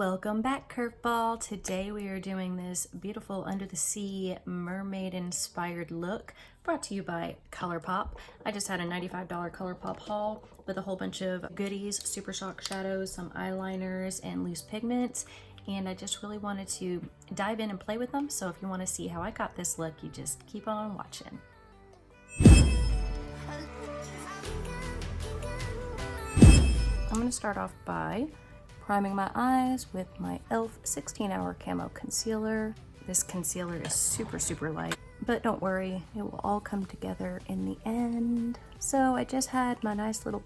Welcome back, Curveball. Today we are doing this beautiful under the sea mermaid inspired look brought to you by Colourpop. I just had a $95 Colourpop haul with a whole bunch of goodies, Supershock Shadows, some eyeliners, and loose pigments. And I just really wanted to dive in and play with them. So if you want to see how I got this look, you just keep on watching. I'm going to start off by priming my eyes with my e.l.f. 16-hour Camo Concealer. This concealer is super light, but don't worry, it will all come together in the end. So I just had my nice little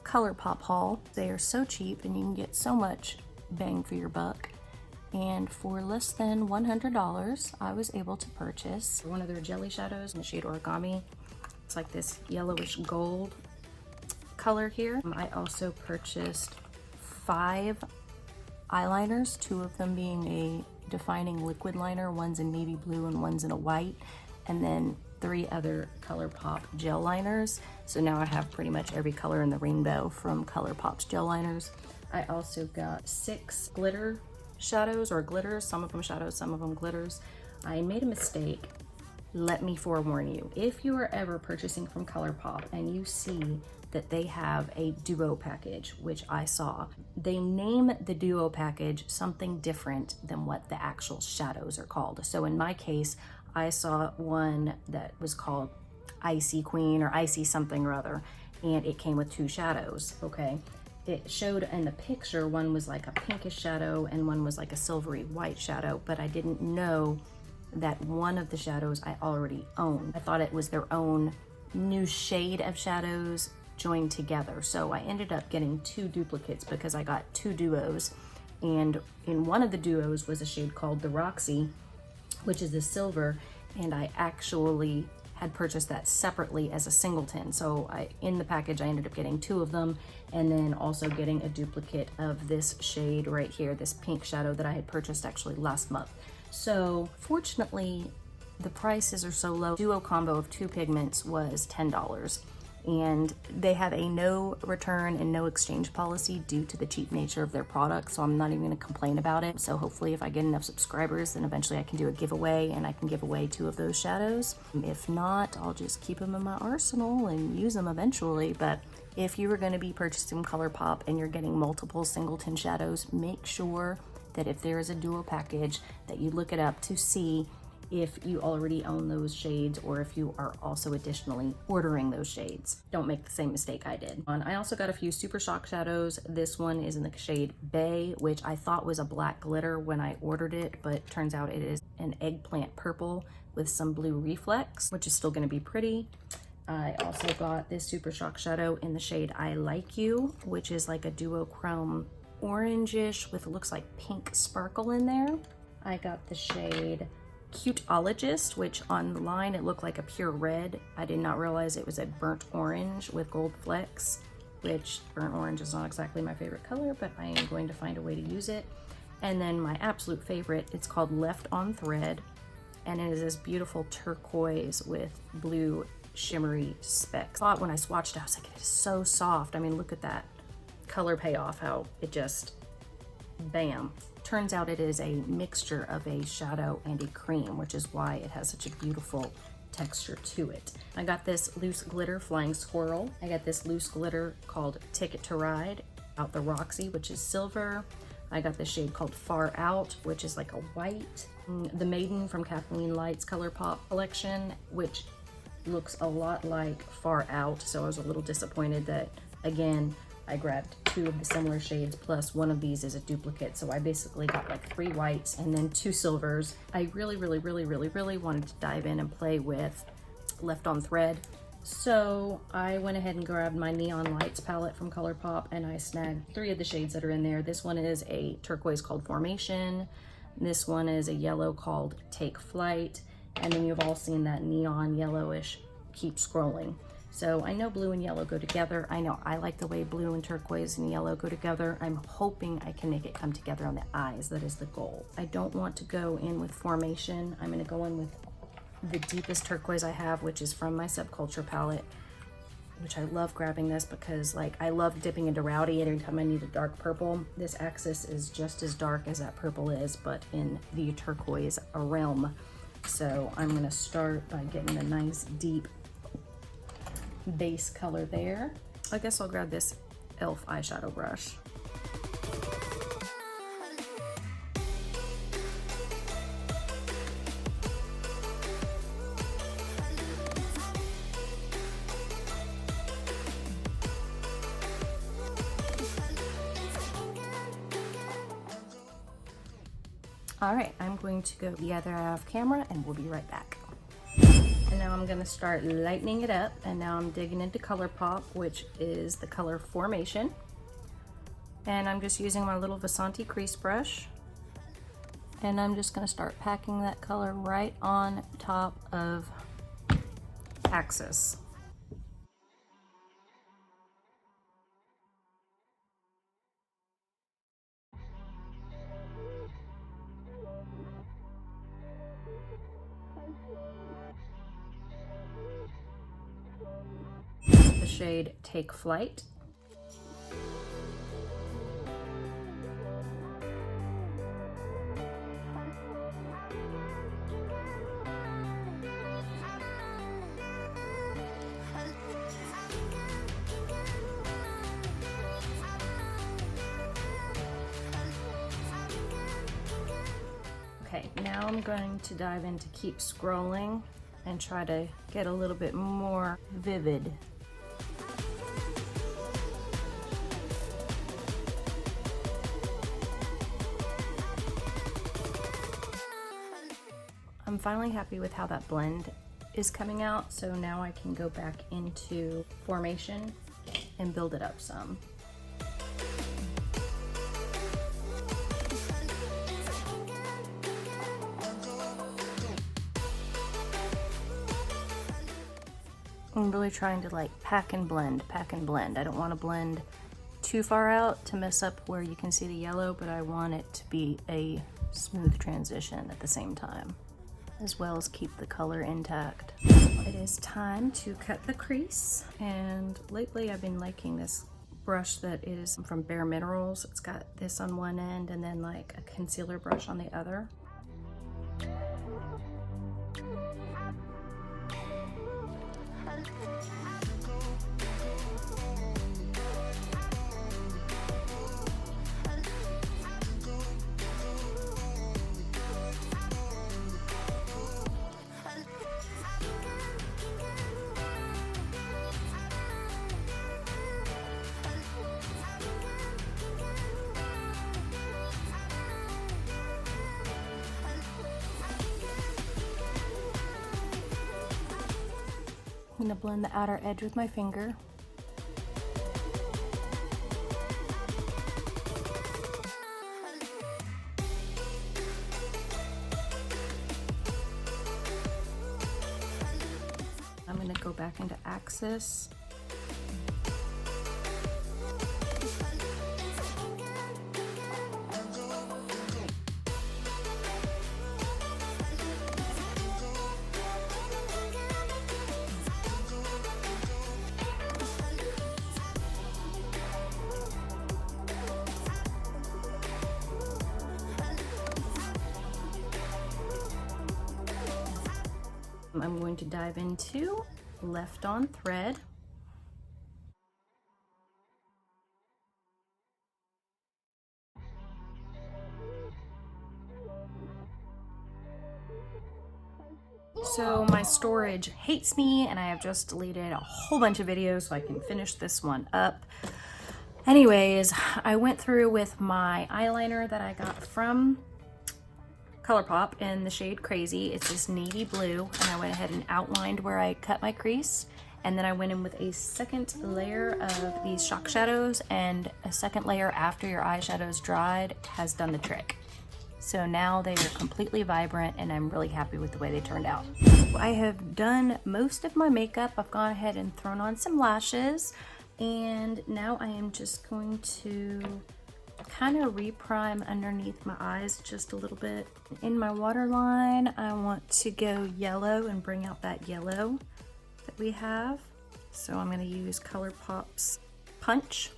Colourpop haul. They are so cheap and you can get so much bang for your buck. And for less than $100, I was able to purchase one of their jelly shadows in the shade Origami. It's like this yellowish gold color here. I also purchased 5 eyeliners, 2 of them being a defining liquid liner. One's in navy blue and one's in a white, and then 3 other Colourpop gel liners. So now I have pretty much every color in the rainbow from Colourpop's gel liners. I also got 6 glitter shadows, or glitters, some of them shadows, some of them glitters. I made a mistake. Let me forewarn you, if you are ever purchasing from Colourpop and you see that they have a duo package, which I saw, they name the duo package something different than what the actual shadows are called. So in my case, I saw one that was called Icy Queen or Icy something or other, and it came with 2 shadows, okay? It showed in the picture, one was like a pinkish shadow and one was like a silvery white shadow, but I didn't know that one of the shadows I already owned. I thought it was their own new shade of shadows joined together. So I ended up getting 2 duplicates because I got 2 duos, and in one of the duos was a shade called the Roxy, which is the silver, and I actually had purchased that separately as a singleton. So in the package I ended up getting 2 of them, and then also getting a duplicate of this shade right here, this pink shadow that I had purchased actually last month. So fortunately the prices are so low. Duo combo of 2 pigments was $10. And they have a no return and no exchange policy due to the cheap nature of their product, so I'm not even going to complain about it. So hopefully if I get enough subscribers, then eventually I can do a giveaway and I can give away 2 of those shadows. If not, I'll just keep them in my arsenal and use them eventually. But if you were going to be purchasing Colourpop and you're getting multiple singleton shadows, make sure that if there is a duo package that you look it up to see if you already own those shades or if you are also additionally ordering those shades. Don't make the same mistake I did. I also got a few Supershock Shadows. This one is in the shade Bay, which I thought was a black glitter when I ordered it, but turns out it is an eggplant purple with some blue reflex, which is still gonna be pretty. I also got this Supershock Shadow in the shade I Like You, which is like a duochrome orangish with looks like pink sparkle in there. I got the shade Cuteologist, which online it looked like a pure red. I did not realize it was a burnt orange with gold flecks, which burnt orange is not exactly my favorite color, but I am going to find a way to use it. And then my absolute favorite, it's called Left on Thread, and it is this beautiful turquoise with blue shimmery specks. I thought when I swatched it, I was like, it is so soft. I mean, look at that color payoff, how it just, bam. Turns out it is a mixture of a shadow and a cream, which is why it has such a beautiful texture to it. I got this loose glitter Flying Squirrel. I got this loose glitter called Ticket to Ride out the Roxy, which is silver. I got this shade called Far Out, which is like a white. The Maiden from Kathleen Light's Colourpop collection, which looks a lot like Far Out, so I was a little disappointed that, again, I grabbed 2 of the similar shades, plus one of these is a duplicate. So I basically got like 3 whites and then 2 silvers. I really wanted to dive in and play with Left on Thread. So I went ahead and grabbed my Neon Lights palette from Colourpop and I snagged 3 of the shades that are in there. This one is a turquoise called Formation. This one is a yellow called Take Flight. And then you've all seen that neon yellowish Keep Scrolling. So I know blue and yellow go together. I know I like the way blue and turquoise and yellow go together. I'm hoping I can make it come together on the eyes. That is the goal. I don't want to go in with Formation. I'm gonna go in with the deepest turquoise I have, which is from my Subculture palette. which I love grabbing this because like I love dipping into Rowdy anytime I need a dark purple. This Axis is just as dark as that purple is, but in the turquoise realm. So I'm gonna start by getting a nice deep base color there. I guess I'll grab this e.l.f. eyeshadow brush. All right, I'm going to go the other off camera and we'll be right back. And now I'm gonna start lightening it up, and now I'm digging into Colourpop, which is the color Formation. And I'm just using my little Vasanti crease brush. And I'm just gonna start packing that color right on top of Axis. The shade Take Flight. Okay, now I'm going to dive into Keep Scrolling and try to get a little bit more vivid. I'm finally happy with how that blend is coming out, so now I can go back into Formation and build it up some. I'm really trying to like pack and blend. I don't want to blend too far out to mess up where you can see the yellow, but I want it to be a smooth transition at the same time, as well as keep the color intact. It is time to cut the crease, and lately I've been liking this brush that is from Bare Minerals. It's got this on one end and then like a concealer brush on the other. I'm gonna blend the outer edge with my finger. I'm gonna go back into Axis. I'm going to dive into Left on Thread. So my storage hates me, and I have just deleted a whole bunch of videos so I can finish this one up. Anyways, I went through with my eyeliner that I got from Colourpop in the shade Crazy. It's this navy blue, and I went ahead and outlined where I cut my crease, and then I went in with a second layer of these shock shadows, and a second layer after your eyeshadows dried has done the trick. So now they are completely vibrant, and I'm really happy with the way they turned out. I have done most of my makeup. I've gone ahead and thrown on some lashes, and now I am just going to kind of reprime underneath my eyes just a little bit. In my waterline, I want to go yellow and bring out that yellow that we have. So I'm gonna use Colourpop's Punch.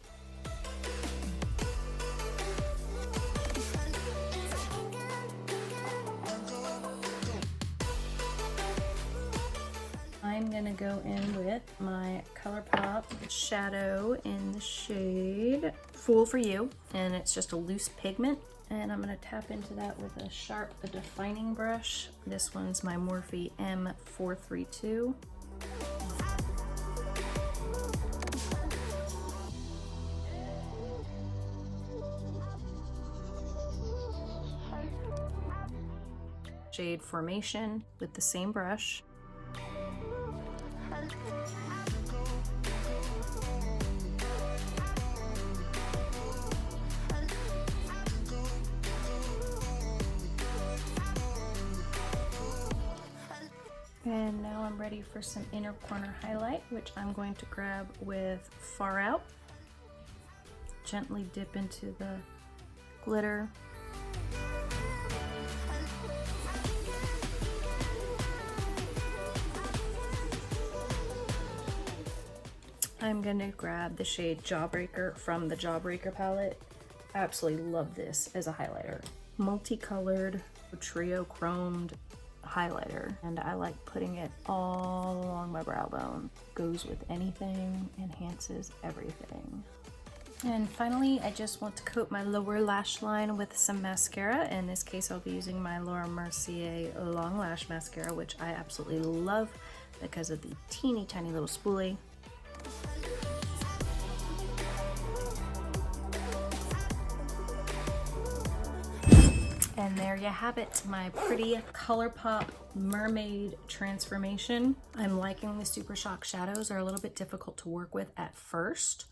I'm gonna go in with my Colourpop Shadow in the shade Fool for You, and it's just a loose pigment. And I'm gonna tap into that with a sharp defining brush. This one's my Morphe M432. Shade Formation with the same brush. And now I'm ready for some inner corner highlight, which I'm going to grab with Far Out. Gently dip into the glitter. I'm gonna grab the shade Jawbreaker from the Jawbreaker palette. Absolutely love this as a highlighter. Multicolored, trio chromed highlighter, and I like putting it all along my brow bone. Goes with anything, enhances everything. And finally, I just want to coat my lower lash line with some mascara. In this case, I'll be using my Mercier Long Lash Mascara, which I absolutely love because of the teeny tiny little spoolie. And there you have it, my pretty Colourpop mermaid transformation. I'm liking the Supershock Shadows. They're a little bit difficult to work with at first,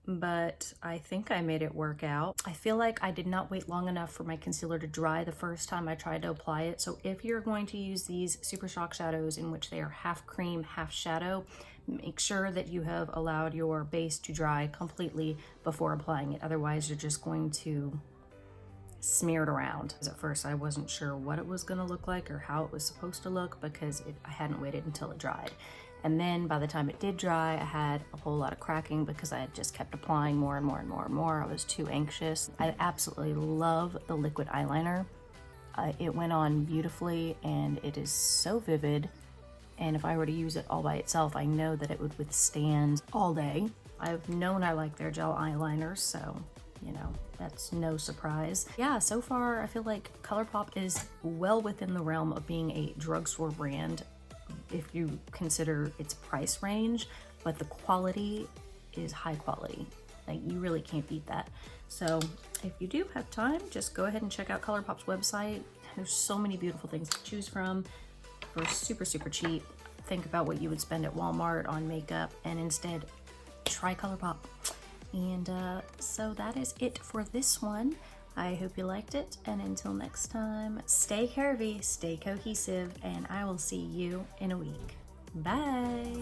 but I think I made it work out. I feel like I did not wait long enough for my concealer to dry the first time I tried to apply it. So if you're going to use these Supershock Shadows in which they are half cream, half shadow, make sure that you have allowed your base to dry completely before applying it. Otherwise, you're just going to smear it around. At first, I wasn't sure what it was going to look like or how it was supposed to look because I hadn't waited until it dried. And then by the time it did dry, I had a whole lot of cracking because I had just kept applying more and more and more and more. I was too anxious. I absolutely love the liquid eyeliner. It went on beautifully and it is so vivid. And if I were to use it all by itself, I know that it would withstand all day. I've known I like their gel eyeliners, so you know, that's no surprise. Yeah, so far I feel like Colourpop is well within the realm of being a drugstore brand if you consider its price range, but the quality is high quality. Like, you really can't beat that. So if you do have time, just go ahead and check out Colourpop's website. There's so many beautiful things to choose from for super, super cheap. Think about what you would spend at Walmart on makeup and instead try Colourpop. And so that is it for this one. I hope you liked it, and until next time, stay curvy, stay cohesive, and I will see you in a week. Bye!